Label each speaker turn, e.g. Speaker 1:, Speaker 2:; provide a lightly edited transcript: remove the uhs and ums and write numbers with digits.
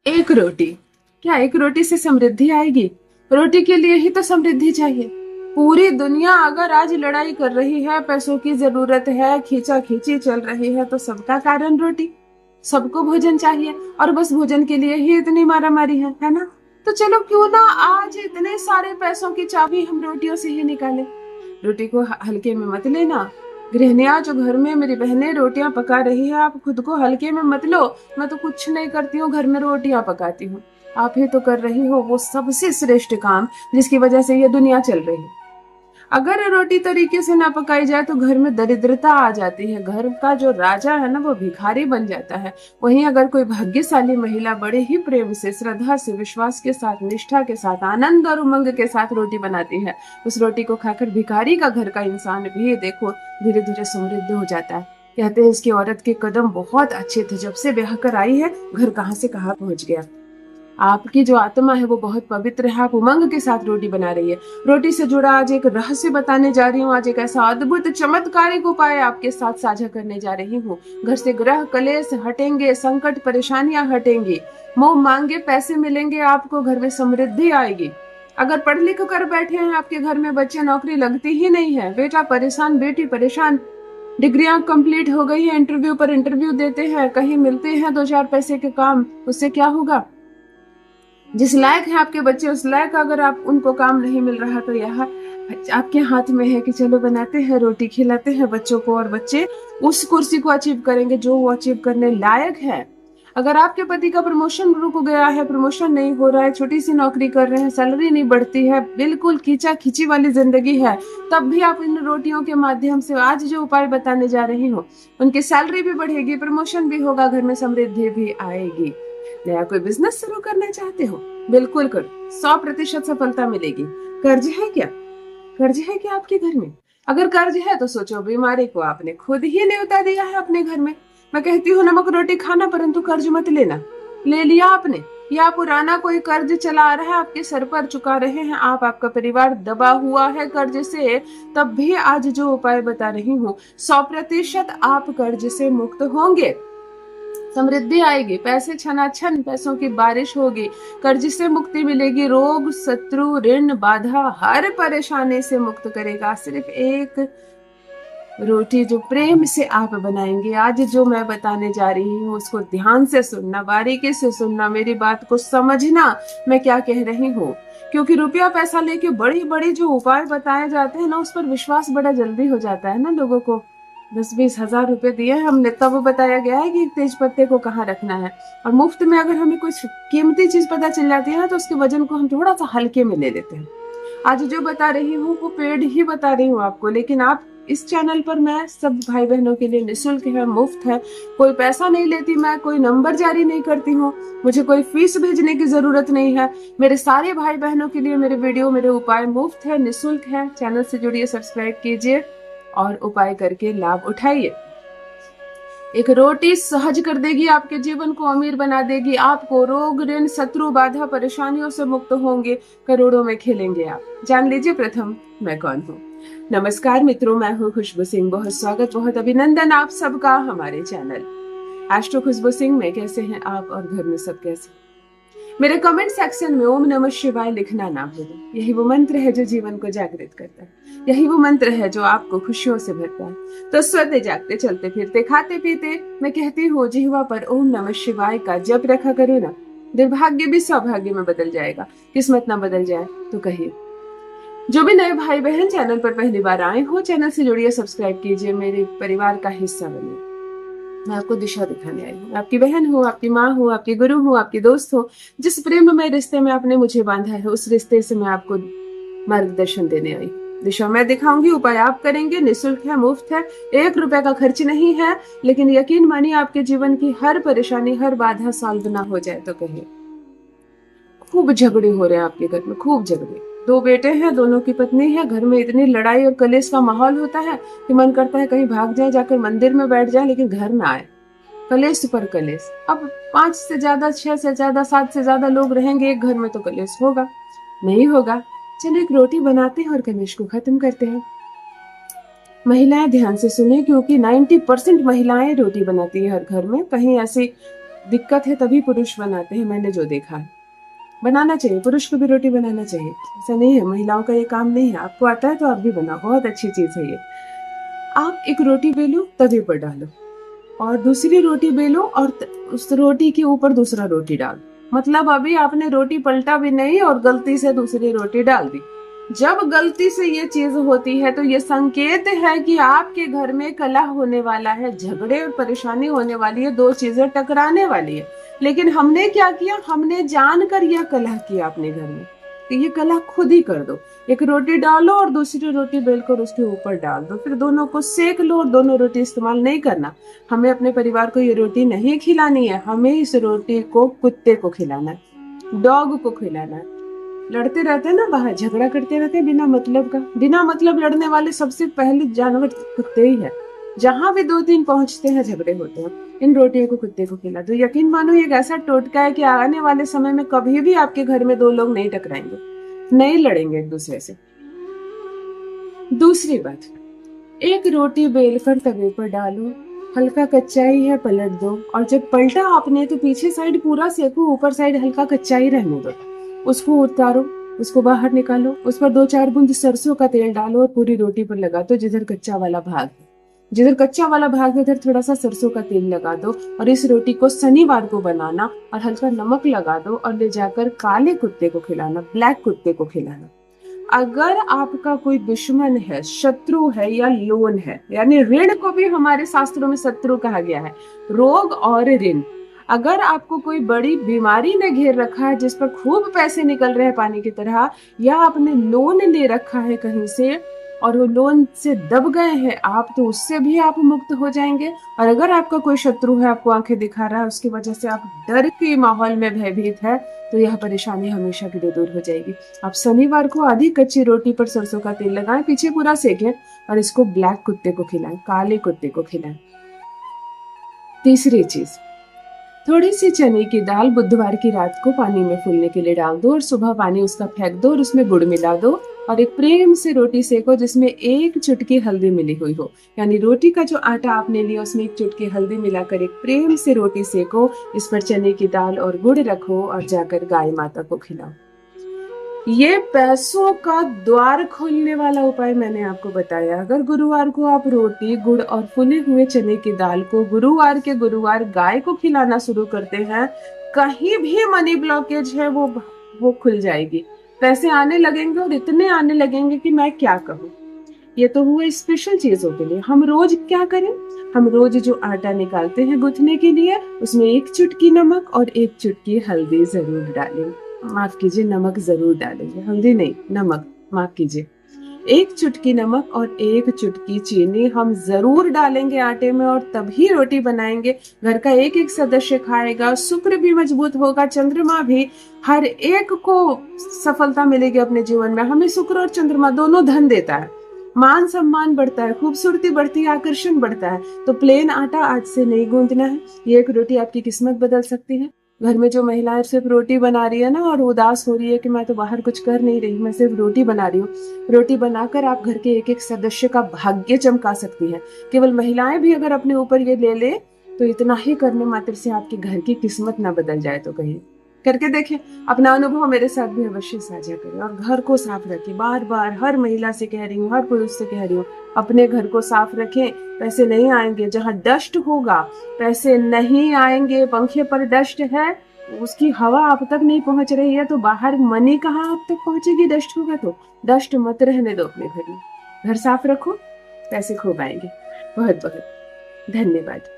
Speaker 1: एक रोटी। क्या एक रोटी से समृद्धि आएगी? रोटी के लिए ही तो समृद्धि चाहिए। पूरी दुनिया अगर आज लड़ाई कर रही है, पैसों की जरूरत है, खींचा खींची चल रही है, तो सबका कारण रोटी। सबको भोजन चाहिए और बस भोजन के लिए ही इतनी मारामारी है ना? तो चलो क्यों ना आज इतने सारे पैसों की चाबी हम रोटियों से ही निकालें। रोटी को हल्के में मत लेना। गृहिणियां जो घर में मेरी बहनें रोटियां पका रही है, आप खुद को हल्के में मत लो। मैं तो कुछ नहीं करती हूँ, घर में रोटियां पकाती हूँ। आप ही तो कर रही हो वो सबसे श्रेष्ठ काम जिसकी वजह से ये दुनिया चल रही है। अगर रोटी तरीके से ना पकाई जाए तो घर में दरिद्रता आ जाती है, घर का जो राजा है ना वो भिखारी बन जाता है। वहीं अगर कोई भाग्यशाली महिला बड़े ही प्रेम से, श्रद्धा से, विश्वास के साथ, निष्ठा के साथ, आनंद और उमंग के साथ रोटी बनाती है, उस रोटी को खाकर भिखारी का घर का इंसान भी देखो धीरे धीरे समृद्ध हो जाता है। कहते हैं इसकी औरत के कदम बहुत अच्छे थे, जब से ब्याह कर आई है घर कहाँ से कहाँ पहुंच गया। आपकी जो आत्मा है वो बहुत पवित्र है, आप उमंग के साथ रोटी बना रही है। रोटी से जुड़ा आज एक रहस्य बताने जा रही हूँ, आज एक ऐसा अद्भुत चमत्कारिक उपाय आपके साथ साझा करने जा रही हूँ। घर से ग्रह कलेश हटेंगे, संकट परेशानियां हटेंगी, मुंह मांगे पैसे मिलेंगे, आपको घर में समृद्धि आएगी। अगर पढ़ लिख कर बैठे हैं आपके घर में बच्चे, नौकरी लगती ही नहीं है, बेटा परेशान, बेटी परेशान, डिग्रियां कंप्लीट हो गई है, इंटरव्यू पर इंटरव्यू देते हैं, कहीं मिलते हैं दो चार पैसे के काम, उससे क्या होगा? जिस लायक है आपके बच्चे, उस लायक अगर आप उनको काम नहीं मिल रहा तो यह आपके हाथ में है कि चलो बनाते हैं रोटी, खिलाते हैं बच्चों को, और बच्चे उस कुर्सी को अचीव करेंगे जो वो अचीव करने लायक है। अगर आपके पति का प्रमोशन रुक गया है, प्रमोशन नहीं हो रहा है, छोटी सी नौकरी कर रहे हैं, सैलरी नहीं बढ़ती है, बिल्कुल खींचा खींची वाली जिंदगी है, तब भी आप इन रोटियों के माध्यम से आज जो उपाय बताने जा रही हूँ, उनकी सैलरी भी बढ़ेगी, प्रमोशन भी होगा, घर में समृद्धि भी आएगी। नया कोई बिजनेस शुरू करना चाहते हो? बिल्कुल करो, 100% सफलता मिलेगी। कर्ज है क्या? कर्ज है क्या आपके घर में? अगर कर्ज है तो सोचो, बीमारी को आपने खुद ही न्योता दिया है अपने घर में। मैं कहती हूँ नमक रोटी खाना, परंतु कर्ज मत लेना। ले लिया आपने, या पुराना कोई कर्ज चला रहा है आपके सर पर, चुका रहे हैं आप, आपका परिवार दबा हुआ है कर्ज से, तब भी आज जो उपाय बता रही हूँ 100% आप कर्ज से मुक्त होंगे। समृद्धि आएगी, पैसे छनाछन पैसों की बारिश होगी, कर्ज से मुक्ति मिलेगी, रोग शत्रु ऋण बाधा हर परेशानी से मुक्त करेगा सिर्फ एक रोटी जो प्रेम से आप बनाएंगे। आज जो मैं बताने जा रही हूँ उसको ध्यान से सुनना, बारीकी से सुनना, मेरी बात को समझना मैं क्या कह रही हूँ। क्योंकि रुपया पैसा लेके बड़ी बड़ी जो उपाय बताए जाते हैं ना, उस पर विश्वास बड़ा जल्दी हो जाता है ना लोगों को। 10-20 हजार रुपए दिए हमने, तब बताया गया है कि तेज पत्ते को कहाँ रखना है, और मुफ्त में अगर हमें कुछ कीमती चीज पता चल जाती है ना तो उसके वजन को हम थोड़ा सा हल्के में ले लेते हैं। आज जो बता रही हूँ वो पेड ही बता रही हूँ आपको, लेकिन आप इस चैनल पर मैं सब भाई बहनों के लिए निःशुल्क है, मुफ्त है, कोई पैसा नहीं लेती, मैं कोई नंबर जारी नहीं करती हूँ, मुझे कोई फीस भेजने की जरूरत नहीं है। मेरे सारे भाई बहनों के लिए मेरे वीडियो, मेरे उपाय मुफ्त है, निःशुल्क है। चैनल से जुड़िए, सब्सक्राइब कीजिए और उपाय करके लाभ उठाइए। एक रोटी सहज कर देगी, आपके जीवन को अमीर बना देगी, आपको रोग ऋण शत्रु बाधा परेशानियों से मुक्त होंगे, करोड़ों में खेलेंगे आप। जान लीजिए प्रथम मैं कौन हूँ। नमस्कार मित्रों, मैं हूँ खुशबू सिंह। बहुत स्वागत, बहुत अभिनंदन आप सबका हमारे चैनल एस्ट्रो खुशबू सिंह में। कैसे हैं आप और घर में सब कैसे? मेरे कमेंट सेक्शन में ओम नमः शिवाय लिखना ना भूलें। यही वो मंत्र है जो जीवन को जागृत करता है, यही वो मंत्र है जो आपको खुशियों से भरता है। तो सोते जागते, चलते फिरते, खाते पीते मैं कहती हूँ जिह्वा पर ओम नमः शिवाय का जप रखा करो ना। दुर्भाग्य भी सौभाग्य में बदल जाएगा, किस्मत ना बदल जाए तो कहिए। जो भी नए भाई बहन चैनल पर पहली बार आए हो, चैनल से जुड़िए, सब्सक्राइब कीजिए, मेरे परिवार का हिस्सा बनिए। मैं आपको दिशा दिखाने आई हूँ, आपकी बहन हूँ, आपकी माँ हूँ, आपकी गुरु हूँ, आपकी दोस्त हूँ। जिस प्रेममय रिश्ते में आपने मुझे बांधा है, उस रिश्ते से मैं आपको मार्गदर्शन देने आई। दिशा मैं दिखाऊंगी, उपाय आप करेंगे, निःशुल्क है, मुफ्त है, 1 रुपए का खर्च नहीं है, लेकिन यकीन मानिए आपके जीवन की हर परेशानी, हर बाधा सॉल्व ना हो जाए तो कहिए। खूब झगड़े हो रहे हैं आपके घर में, खूब झगड़े, 2 बेटे हैं, दोनों की पत्नी है, घर में इतनी लड़ाई और कलेश का माहौल होता है कि मन करता है कहीं भाग जाए, जाकर मंदिर में बैठ जाए, लेकिन घर ना आए। कलेश पर कलेश। अब 5 से ज्यादा, 6 से ज्यादा, 7 से ज्यादा लोग रहेंगे एक घर में तो कलेश होगा नहीं होगा। चलो एक रोटी बनाते हैं और कलेश को खत्म करते हैं। महिलाएं ध्यान से सुने, क्योंकि 90% महिलाएं रोटी बनाती है हर घर में। कहीं ऐसी दिक्कत है तभी पुरुष बनाते हैं, मैंने जो देखा है। बनाना चाहिए, पुरुष को भी रोटी बनाना चाहिए, ऐसा नहीं है महिलाओं का ये काम नहीं है। आपको आता है तो आप भी बनाओ, बहुत अच्छी चीज है ये। आप एक रोटी बेलो, तवे पर डालो और दूसरी रोटी बेलो और उस रोटी के ऊपर दूसरा रोटी डालो। मतलब अभी आपने रोटी पलटा भी नहीं और गलती से दूसरी रोटी डाल दी। जब गलती से ये चीज होती है तो ये संकेत है कि आपके घर में कलह होने वाला है, झगड़े और परेशानी होने वाली है, दो चीजें टकराने वाली है। लेकिन हमने क्या किया, हमने जानकर यह कलह किया अपने घर में। तो ये कलह खुद ही कर दो, एक रोटी डालो और दूसरी रोटी बेलकर उसके ऊपर डाल दो, फिर दोनों को सेक लो और दोनों रोटी इस्तेमाल नहीं करना। हमें अपने परिवार को ये रोटी नहीं खिलानी है, हमें इस रोटी को कुत्ते को खिलाना है, डॉग को खिलाना है। लड़ते रहते हैं ना बाहर, झगड़ा करते रहते हैं बिना मतलब का। बिना मतलब लड़ने वाले सबसे पहले जानवर कुत्ते ही है। जहां भी दो तीन पहुंचते हैं झगड़े होते हैं। इन रोटियों को कुत्ते को खिला दो, यकीन मानो एक ऐसा टोटका है कि आने वाले समय में कभी भी आपके घर में दो लोग नहीं टकराएंगे, नहीं लड़ेंगे एक दूसरे से। दूसरी बात, एक रोटी बेलकर तवे पर डालो, हल्का कच्चा ही है पलट दो, और जब पलटा आपने तो पीछे साइड पूरा सेको, ऊपर साइड हल्का कच्चा ही रहने दो। उसको उतारो, उसको बाहर निकालो, उस पर 2-4 बूंद सरसों का तेल डालो और पूरी रोटी पर लगा दो। जिधर कच्चा वाला भाग है, जिधर कच्चा वाला भाग है उधर थोड़ा सा सरसों का तेल लगा दो और इस रोटी को शनिवार को बनाना और हल्का नमक लगा दो और ले जाकर काले कुत्ते को खिलाना, ब्लैक कुत्ते को खिलाना। अगर आपका कोई दुश्मन है, शत्रु है या लोन है, यानी ऋण को भी हमारे शास्त्रों में शत्रु कहा गया है, रोग और ऋण। अगर आपको कोई बड़ी बीमारी ने घेर रखा है जिस पर खूब पैसे निकल रहे हैं पानी की तरह, या आपने लोन ले रखा है कहीं से और वो लोन से दब गए हैं आप, तो उससे भी आप मुक्त हो जाएंगे। और अगर आपका कोई शत्रु है, आपको आंखें दिखा रहा है, उसकी वजह से आप डर के माहौल में भयभीत है, तो यह परेशानी हमेशा के लिए दूर हो जाएगी। आप शनिवार को आधी कच्ची रोटी पर सरसों का तेल लगाएं, पीछे पूरा सेकें और इसको ब्लैक कुत्ते को खिलाएं, काले कुत्ते को खिलाएं। तीसरी चीज, थोड़ी सी चने की दाल बुधवार की रात को पानी में फूलने के लिए डाल दो और सुबह पानी उसका फेंक दो और उसमें गुड़ मिला दो और एक प्रेम से रोटी सेको जिसमें 1 चुटकी हल्दी मिली हुई हो। यानी रोटी का जो आटा आपने लिया उसमें 1 चुटकी हल्दी मिलाकर एक प्रेम से रोटी सेको, इस पर चने की दाल और गुड़ रखो और जाकर गाय माता को खिलाओ। ये पैसों का द्वार खोलने वाला उपाय मैंने आपको बताया। अगर गुरुवार को आप रोटी, गुड़ और फुले हुए चने की दाल को गुरुवार के गुरुवार गाय को खिलाना शुरू करते हैं, कहीं भी मनी ब्लॉकेज है वो खुल जाएगी। पैसे आने लगेंगे और इतने आने लगेंगे कि मैं क्या कहूँ। ये तो हुआ स्पेशल चीजों के लिए। हम रोज क्या करें, हम रोज जो आटा निकालते हैं गूंथने के लिए, उसमें 1 चुटकी नमक और 1 चुटकी हल्दी जरूर डालें। माफ कीजिए, नमक जरूर डालेंगे, हल्दी नहीं, नमक, माफ कीजिए। 1 चुटकी नमक और 1 चुटकी चीनी हम जरूर डालेंगे आटे में और तभी रोटी बनाएंगे। घर का एक एक सदस्य खाएगा, शुक्र भी मजबूत होगा, चंद्रमा भी, हर एक को सफलता मिलेगी अपने जीवन में। हमें शुक्र और चंद्रमा दोनों धन देता है, मान सम्मान बढ़ता है, खूबसूरती बढ़ती है, आकर्षण बढ़ता है। तो प्लेन आटा आज से नहीं गूंथना है। ये एक रोटी आपकी किस्मत बदल सकती है। घर में जो महिलाएं सिर्फ रोटी बना रही है ना और उदास हो रही है कि मैं तो बाहर कुछ कर नहीं रही, मैं सिर्फ रोटी बना रही हूँ, रोटी बनाकर आप घर के एक एक सदस्य का भाग्य चमका सकती हैं। केवल महिलाएं भी अगर अपने ऊपर ये ले ले तो इतना ही करने मात्र से आपके घर की किस्मत ना बदल जाए। तो कहीं करके देखें, अपना अनुभव मेरे साथ भी अवश्य साझा करें और घर को साफ रखें। बार बार हर महिला से कह रही हूँ, हर पुरुष से कह रही हूँ, अपने घर को साफ रखें। पैसे नहीं आएंगे, जहाँ डस्ट होगा पैसे नहीं आएंगे। पंखे पर डस्ट है, उसकी हवा आप तक नहीं पहुंच रही है, तो बाहर मनी कहाँ आप तक पहुंचेगी। डस्ट होगा तो डस्ट मत रहने दो अपने घर में। घर साफ रखो, पैसे खूब आएंगे। बहुत बहुत धन्यवाद।